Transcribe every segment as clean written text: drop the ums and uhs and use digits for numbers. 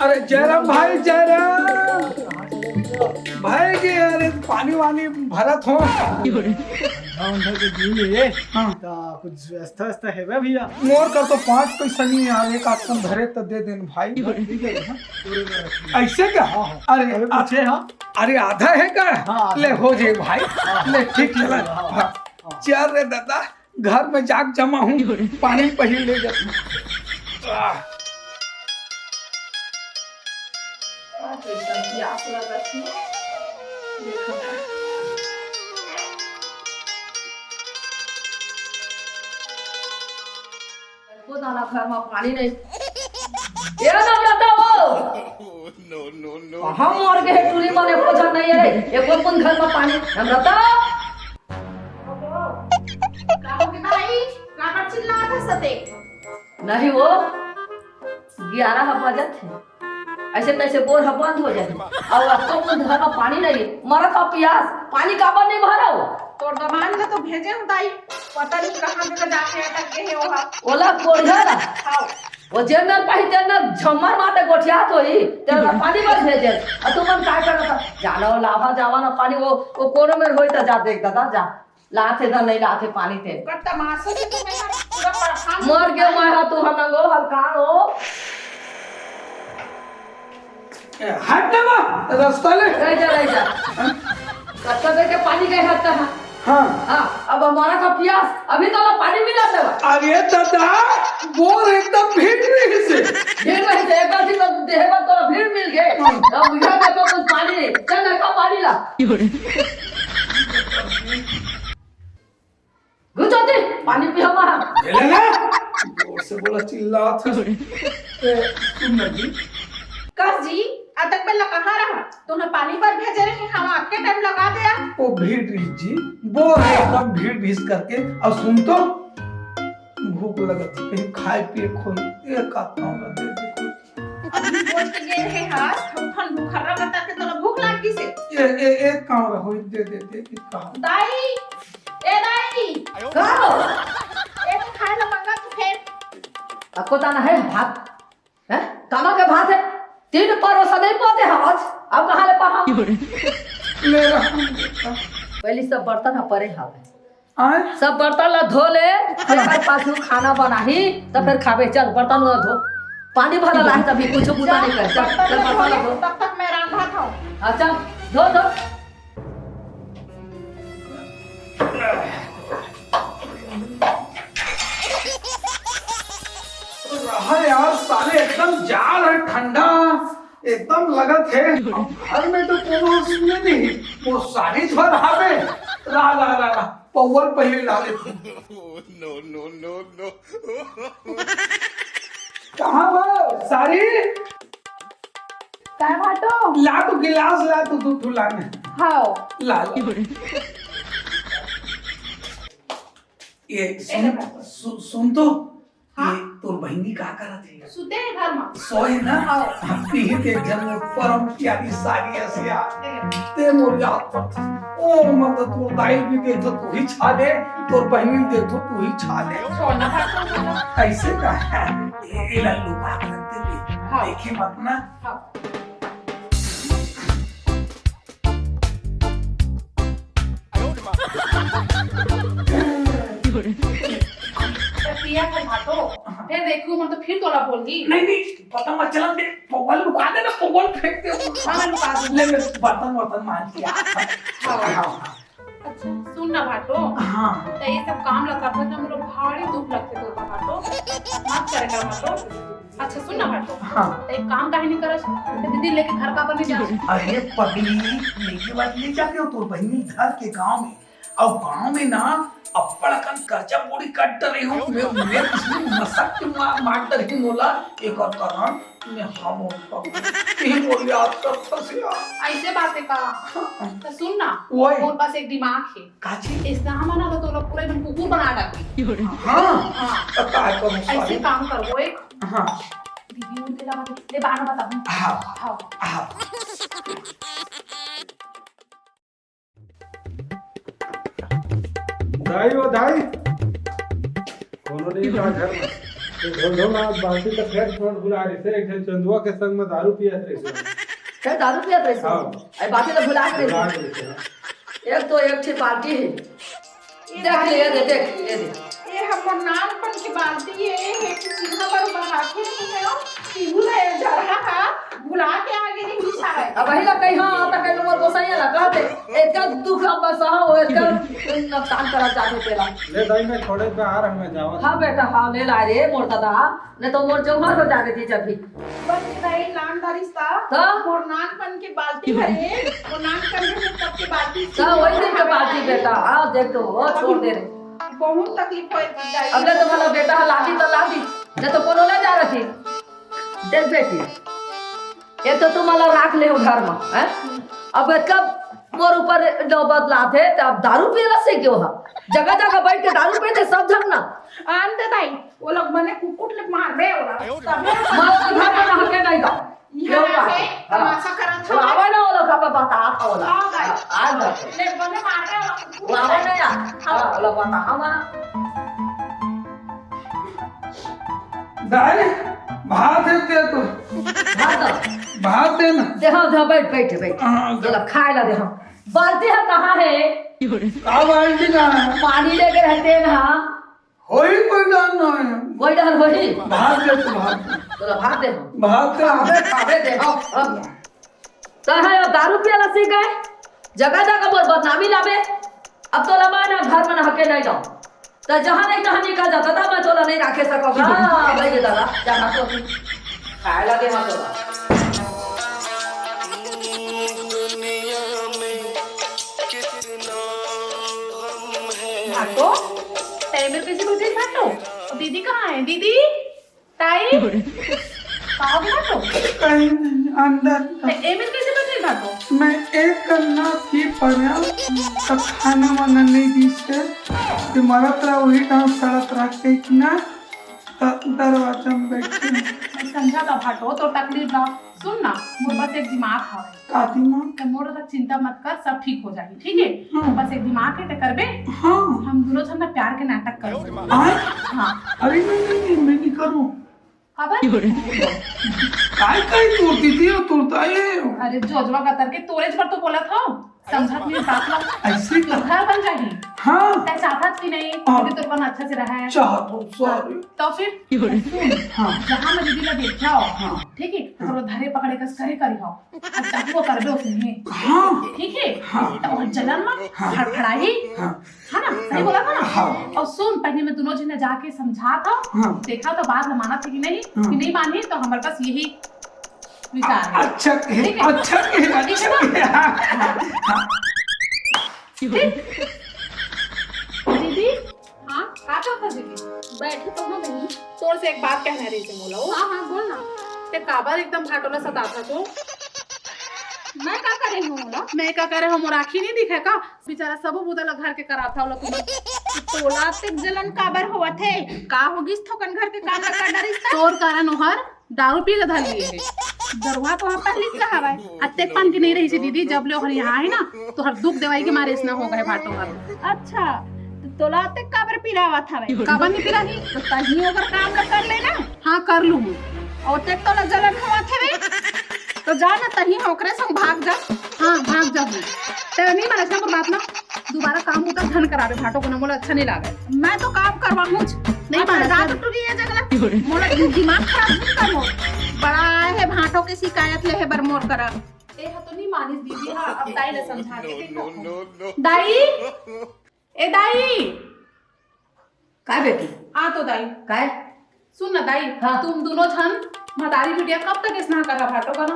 अरे जयराम भाई, जयराम भाई की अरे पानी वानी भरत हो। हाँ कुछ व्यवस्था व्यवस्था है बे भैया। मोर कर तो 5 पैसा नहीं यार, एक आदमी भरे तो दे देन भाई। ठीक है हाँ, ऐसे क्या? अरे अरे पूछे हाँ। अरे आधा है क्या? हाँ, ले हो जाए भाई, ले ठीक चला। हाँ, हाँ, चल रे दादा, घर में जाग जमा हूँ, पानी पही ले जाता। दाना घर में पानी नहीं ये ना जाता वो हम और के टूरी माने पोछा नहीं है रे एको पुन घर में पानी हम रहता काहो के भाई काबर चिल्लात है सते नहीं वो 11 बजे थे ऐसे तैसे बोर बंद हो जाए और आपको पुन घर में पानी नहीं मरा था प्यास पानी काबर नहीं भरा हो तोर दमान का तो भेजे हम दाई पता नहीं कहां पे जाके अटक गए है वहां ओला कोढ़ा ना हां वो जेनर पाही तेनर झमर माते गोठियात होई तेरा पानी मत भेजे और तुमन काय करता जानो लाभा जावा ना पानी वो कोनो में होई त जा देख दादा जा लाथे दा नहीं लाथे पानी थे कर तमाशा से तो मैं पूरा परेशान मर गया मैं हा तू हनंगो हलकान हो हट ना रास्ता ले। रह जा कत्ता दे के पानी गए हत्ता है हाँ हां अब हमारा का प्यास अभी तो पानी मिला था अरे दादा, बोर एकदम भीड़ से फिर वही से एक बार तो देह में तो भीड़ मिल गए अब बुझा में तो कुछ पानी नहीं चल ना का पानी ला गुजोती पानी पी हमारा ले ले जोर से बोला, चिल्ला था। सुन ना जी, कर जी अटक बेला कहां रहा तूने पानी पर भेजे रहे हम आपके टाइम लगा दिया वो भीड़ रही जी, बोर एकदम भीड़ भीड़ करके। और सुन तो, भूख लगा थी कहीं खाए पिए खोई एक आता हूँ दे दे। अभी बोल के गए रहे हां हम भूखा बता के तो भूख लाग गई से एक काम रहो दे दे कहा दाई ए दाई कहो ए तो खाए ना मंगा तो फिर आपको ताना है भात है कामा के भात है 3 परोसा नहीं पाते हम आज अब कहां ले पहा ले रहा पहले सब बर्तन परे हावे आए सब बर्तन ला धो ले फिर पाछू खाना बनाही तो फिर खावे चल बर्तन ला धो पानी भरा ला तभी कुछ बुता नहीं कर चल चल बर्तन ला धो तब तक मैं रंधा था अच्छा धो धो अरे यार साले एकदम जाड़ है, ठंडा एकदम लगत है। घर में तो कोनो सुने नहीं, वो साड़ी भर हावे ला पौवल पहले डाले थे। नो कहाँ वो साड़ी? काय बाटो ला तू गिलास, ला तू दूध लाने हां ला ये सुन तो, ये तोर बहनी का करत है? सुते हैं घर में सोए ना हम पीहे के जन्म परम प्यारी साड़ी ऐसिया ते मोर याद पड़ता। ओ मत तू दाई भी दे तो तू ही छा ले, तोर बहनी दे तो तू ही छा ले। सोना भाटो ऐसे का है ये लल्लू का करते भी हाँ। देखी मत ना। हां पिया कर भाटो फिर देखू मैं तो फिर तोला बोल दी नहीं पता मत चला दे, पौवल लुका दे ना, पौवल फेंक दे। हाँ, लुका दूँ। ले मैं बर्तन मान लिया। हाँ अच्छा सुन ना भाटो हाँ तो ये सब काम लगा था तो मुझे भारी दुख लगते तो भाटो मत करे कर भाटो अच्छा सुन ना भाटो हाँ तो एक काम काहे नहीं करस तो दीदी लेके घर का पर नहीं जा अरे पगली लेके बात ले जाके तो बहनी घर के गांव में, और गांव में ना अपड़कन कर्जा बोड़ी कट रही हूँ मैं इसमें मसक मार रही मोला एक और कारण मैं हम यही बोल याद कर फसिया। ऐसे बातें का तो सुन ना ओए मोर पास एक दिमाग है काची इसका हम ना तो लोग पूरे एकदम कुकुर बना डाली हाँ हाँ तो काय करूं ऐसे सारी काम कर वो एक हाँ दीदी उनके लगा ले बाहर बता हाँ हाँ हाँ दाई वो दाई कोनो नहीं था घर में ढो ना बाल्टी का फेर छोड़ बुला रहे थे एक चंदुआ के संग में दारू पिया रहे थे फिर दारू पिया रहे हाँ। अरे बाकी तो भुला के बुला रहे रहे थे एक तो एक थी पार्टी है देख ले ये देख ये हमर नानपन की बाल्टी है कि सीधा पर बना के नहीं हो पीहू ले जा रहा है भुला के आगे नहीं घुसा है अब वही लग कहीं हाँ तक नंबर को सही है ना कहते एक का दुख अब बस हाँ वो एक का नुकसान करा जाते तेरा ले दाई मैं थोड़े पे आ रहा हूं मैं जावा हाँ बेटा हाँ ले ला रे मोर दादा नहीं तो मोर जो घर हो जाते थी जब भी बस नहीं नानदारी सा तो? मोर नानपन की बाल्टी है वो नानपन में तब की बाल्टी थी। सब वही दिन के पार्टी बेटा हाँ देख तो वो छोड़ दे रहे बहुत तकलीफ हुई अगले तो मतलब बेटा लादी तो लादी नहीं तो कोनो ले जा रही थी देख बेटी ये तो तुम अलग राख ले हो घर में हैं अब कब मोर ऊपर नौबत लाते तो अब दारू पी रसे क्यों है जगह जगह बैठ के दारू पीते सब जग ना आंते ताई वो लोग मने कुकुट ले मार रहे हो तब मार घर में रह के नहीं का यहाँ से तमाशा करा वो आवे ना वो लोग अब बता वो लोग आ गए। आ गए ले बने मार रहे हो वो आवे नहीं आ हाँ वो लोग बता हम दाई भात है दे तो भात दे ना दे हाँ दे बैठ बैठ बैठ हाँ, चलो खाए ला दे हम बाल्टी है कहाँ है का बाल्टी का है पानी लेके रहते हैं ना होई कोई डाल ना है वही डर वही भात दे तो भात दे। चलो भात दे हम भात दे खावे खावे दे हम तो है अब दारू पिया लसी गए जगह जगह बोल बदनामी लावे अब तो लमा ना घर में नहके नहीं जाओ तो जहाँ नहीं तहाँ निकल जाता था मैं तोला नहीं रखे सकोगा भाई दादा जहाँ तो खाए लगे मत तोला भाटो तेरे मेरे कैसे बचे भाटो दीदी कहाँ है दीदी ताई कहाँ गए भाटो कहीं नहीं, अंदर ए मेरे कैसे बचे भाटो मैं एक करना की पड़ा तब खाना वाना नहीं दी से कि मरा तरह वही काम सड़क रख के कि ना दरवाजा में बैठे मैं समझा था भाटो तो तकलीफ ना सुन ना मोर बस एक दिमाग है काती माँ तो मोर तक चिंता मत कर सब ठीक हो जाएगी ठीक है हाँ। बस एक दिमाग है तो करबे हाँ हम दोनों जन ना प्यार के नाटक करो आए हाँ अरे नहीं मैं नहीं करूँ खबर काय काय तोड़ती थी वो तोड़ता है अरे जोजवा कतर के तोरेज पर तो बोला था समझा मेरी बात लो ऐसे तो घर बन जाएगी हाँ तय चाहता कि नहीं हाँ। अभी तो अपन अच्छा से रहा है चाहता हूँ सॉरी तो फिर सुन हाँ जहाँ मैं दीदी ला देख जाओ हाँ। ठीक है तो वो धरे पकड़े कस करे करी हो अच्छा वो करबे उसने हाँ ठीक है हाँ। तो वो जलन में हाँ। फड़फड़ाई हाँ है ना सही बोला था ना हाँ। और सुन पहले मैं दोनों जने जाके समझा था हाँ। देखा तो बात माना थी कि नहीं हाँ। कि नहीं मानी तो हमारे पास यही विचार है अच्छा है ठीक है। अच्छा है अच्छा है हाँ दीदी हाँ क्या था दीदी बैठी तो ना बहनी तोर से एक बात कहना रही थी बोला हाँ हाँ बोल ना ते काबर एकदम भाटोला सताता तो मैं क्या करे हूँ बोला मैं क्या करे हूँ राखी नहीं दिखे का बेचारा सब बुदला घर के करा था लोग तोला ते जलन काबर हुआ थे का होगी थोकन घर के काम का डरिस तोर कारण ओहर दारू पी के धर लिए है दरवा तो हम पहले से हवा है अत्ते पान की नहीं रही थी दीदी जब ले ओहर यहाँ है ना तो हर दुख देवाई के मारे इसना हो गए भाटो हर अच्छा तोला ते काबर पिरावा था भाई काबर नहीं पिरा ही तो तही अगर काम न कर लेना हाँ कर लूं और ते तोला जलन हुआ थे भाई तो जा ना तही ओकरे संग भाग जा हाँ भाग जा ते नहीं मारे से बात ना दोबारा काम होता धन करावे भाटो को ना मोला अच्छा नहीं लागे मैं तो काम करवा हूं नहीं मारे रात टूटी है जगला मोला दिमाग खराब नहीं कर मोर बड़ा है भाटो की शिकायत ले है बरमोर करा ए हा तो नहीं मानिस दीदी हां अब दाई ले समझा के देखो दाई ए दाई काय बेटी आ तो दाई काय सुन ना दाई हाँ। तुम दोनों छन मतारी बिटिया कब तक स्नान कर रहा भाटो का ना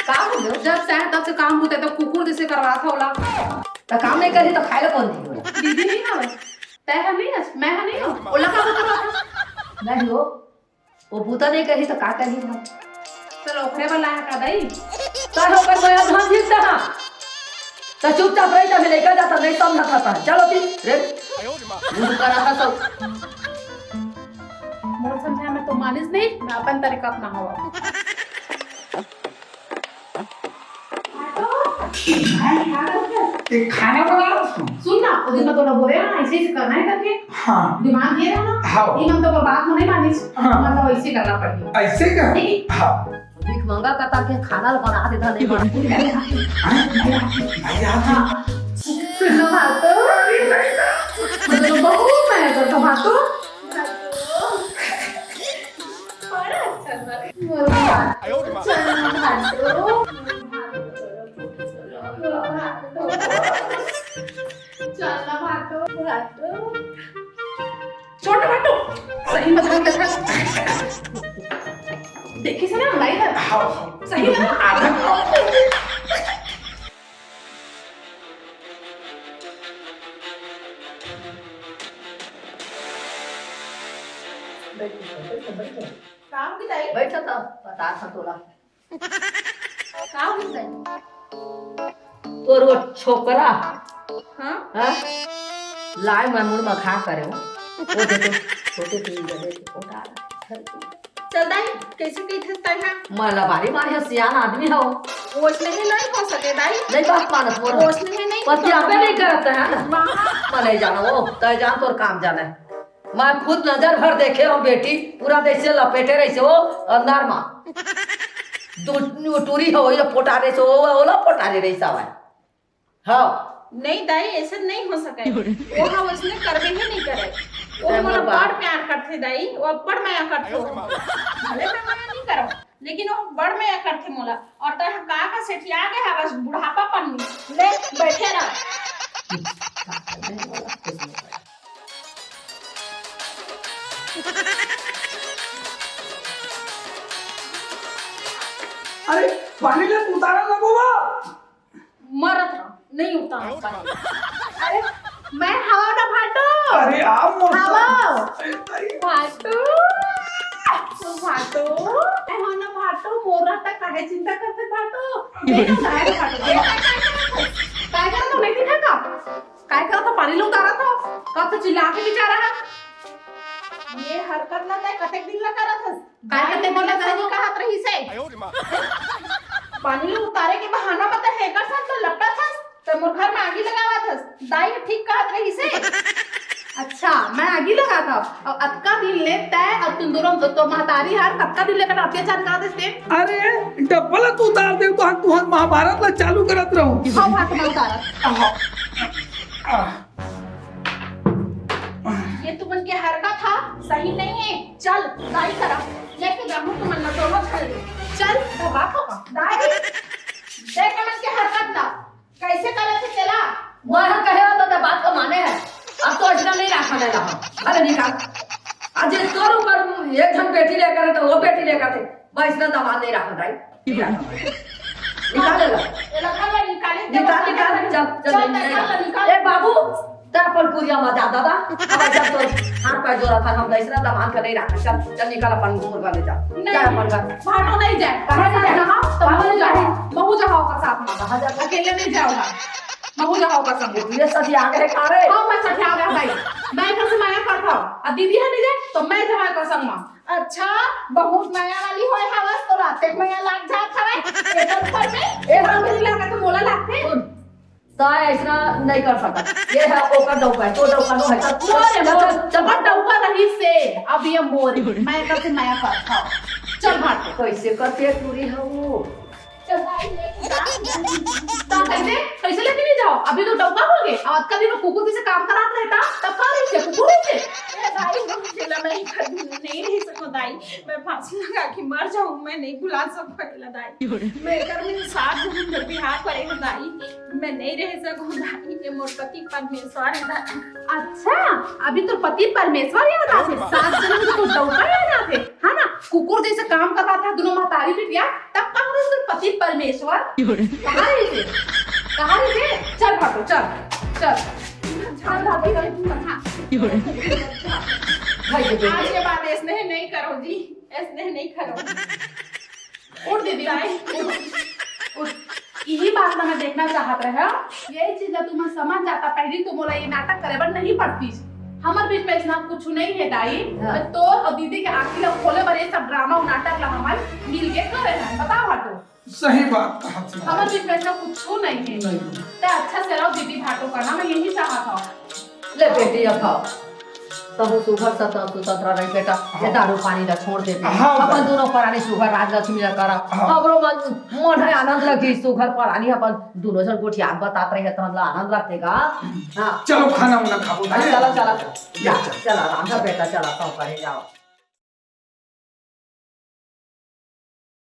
का हो गयो जब शहर तक से काम होते तो कुकुर जैसे करवा था ओला तो काम नहीं करी तो खाए ला कौन दी बोला दीदी नहीं हवे तय है नहीं है मैं है नहीं हूं ओला का करवा था नहीं हो वो बूता नहीं करी तो का करी हम चलो ओखरे वाला है का दाई तो हो कर मैं धान जीतता हां तो चुपचाप रही तो लेकर जाता नहीं समझा था चलो ती रे मुंह करा था सब मोर समझा मैं तो मानिस नहीं मैं अपन तरीका अपना हवा एक खाना बना रहा हूँ। सुन ना वो दिन में तो बोले ना ऐसे ऐसे करना है करके हाँ दिमाग ये रहा ना हाँ ये हम तो बात नहीं मानी हाँ। मतलब ऐसे करना पड़ेगा ऐसे का ठीक हाँ भीख मांगा कता के खाना बना देता नहीं बना सुनो भातो तो बहुत मैं करता भातो बड़ा अच्छा चल ना भातो छोटा भातो सही मत देखा देखी से ना लाइट हाँ सही है ना आधा काम की ताई बैठा था बता था तोला काम की ताई तोर वो छोकरा हां हाँ लाए मैं मुड़ में खा करे वो देखो छोटे तीन गधे के पोटा चल दाई कैसे कही था हां मैं लबारी मारे सियान आदमी हो ओसने ही नहीं हो सके दाई नहीं बात मानत मोर ओसने ही नहीं पति आपे नहीं करते हैं ना मैं नहीं जाना वो तय जान तोर काम जाना है मैं खुद नजर भर देखे हो बेटी पूरा देश लपेटे रही से वो अंदर माँ टूरी हो ये पोटारे से वो ला पोटारे रही सब है हाँ नहीं दाई ऐसे नहीं हो सके वो हाँ उसने करबे ही नहीं करे वो मोला बड़ प्यार करते दाई वो बड़ माया करते भले मैं मना नहीं करो लेकिन वो बड़ माया करते मोला और तय का सेठिया गया बस बुढ़ापा पन्नी ले बैठे रह अरे पानी ले उतारा लगो बा मरत रहो नहीं उतार पानी अरे मैं हवा ना फाटो अरे आप मोर हवा अरे ताई फाटो फाटो ए हो ना फाटो मोरा तक काहे चिंता करते फाटो ये ना काहे फाटो काय करा तो नहीं दिखा का काय करा तो पानी लो उतारा था कब तो चिल्ला के बेचारा है ये हरकत ना दे कतेक दिन ला करा था काय करते बोला सही कहत रही से पानी लो उतारे के बहाना बता है का साथ तो लपटा था तो मोर घर में आगी लगावा था दाई ठीक कहत रही से अच्छा मैं आगी लगा था और अतका दिन ले तय और तुम दोनों तो महतारी हार कतका दिन लेकर अत्याचार कर देते अरे डब्बल तू उतार दे तो हम महाभारत ला चालू करत रहूं हाँ भाग में उतारा ये तुमन के हरकत था सही नहीं है चल दाई करा लेके जाऊं तुमन न दोनों चल दबा को दाई देख मन के हरकत था कैसे करे थे चला वह कहे तो बात को माने है अब तो ऐसा नहीं रखा ले रहा अरे निकाल आज ये तोर ऊपर एक जन बेटी लेकर तो वो बेटी लेकर थे बस इतना दबाव नहीं रखा भाई निकाल ले निकाले निकाल चल ए बाबू पर पूरिया मजा दादा अब जब तो हाथ पैर जोड़ा था हम ऐसा दबाव कर नहीं रखा चल चल निकाल अपन घूर वाले जा क्या अपन घर भाटो नहीं जाए कहां जाए तो महू जाओ महू जाओ का साथ में कहां जा अकेले नहीं जाओगा महू जाओ का संग ये सभी आ गए खा रहे हाँ मैं सठिया गया भाई मैं कैसे माया कर रहा हूँ दीदी है नहीं जाए तो मैं जाए का संग में अच्छा बहुत माया वाली होए हवस तो रात तक माया लाग जात हवे एकर पर में एक रंग लगा तो मोला लागते तो ऐसा नहीं कर सकता ये है ओकर डौका है तो डौका नो है चल चल डौका रही से अब ये मोर मैं कैसे माया कर था चल भाट कैसे करते पूरी हो चल भाई लेके जा कैसे लेके नहीं जाओ अभी तो डौका हो गए और कभी मैं कुकुर से काम करात रहता तब का रही से कुकुर से दाई मुझे नहीं रह सको दाई मैं फांसी लगा के मर जाऊं मैं नहीं बुला सकूं दाई मैं कर में साथ जन्म कर बिहार करे हो दाई मैं नहीं रह सकूं दाई ये मोर पति परमेश्वर है दाई अच्छा अभी तो पति परमेश्वर याद आते सात जन्म तो डौका याद आते है ना कुकुर जैसे काम कर रहा था दोनों महतारी बिटिया तब कहां रहे तो पति परमेश्वर कहां रहे थे चल भाटो चल चल भाई के आज के बाद ऐसे नहीं करो जी ऐसे नहीं करो उठ दीदी यही बात मैं देखना चाहत रहे यही चीज तुम समझ जाता पहले तो बोला ये नाटक करे पर नहीं पड़ती हमारे बीच में इतना कुछ नहीं है दाई हाँ। तो और दीदी के आखिर खोले बड़े सब ड्रामा और नाटक ला हमारे मिल के करे हैं बताओ हटो सही बात कहा थी। हमारे बीच में ऐसा कुछ नहीं है। ते अच्छा से रहो दीदी भाटो करना, मैं यही चाहा था। ले बेटी अब खाओ तब वो सुगर स्वतंत्र रही बेटा ये दारू पानी ला छोड़ दे हाँ, अपन दोनों परानी सुगर राजलक्ष्मी ला करा हमरो मन है आनंद लगी सुगर परानी अपन दोनों जन गोठी आग बतात रहे तो हमला आनंद लगतेगा हां चलो खाना वाला खाओ। चला चला चला चला राधा बेटा चला तो करे जाओ।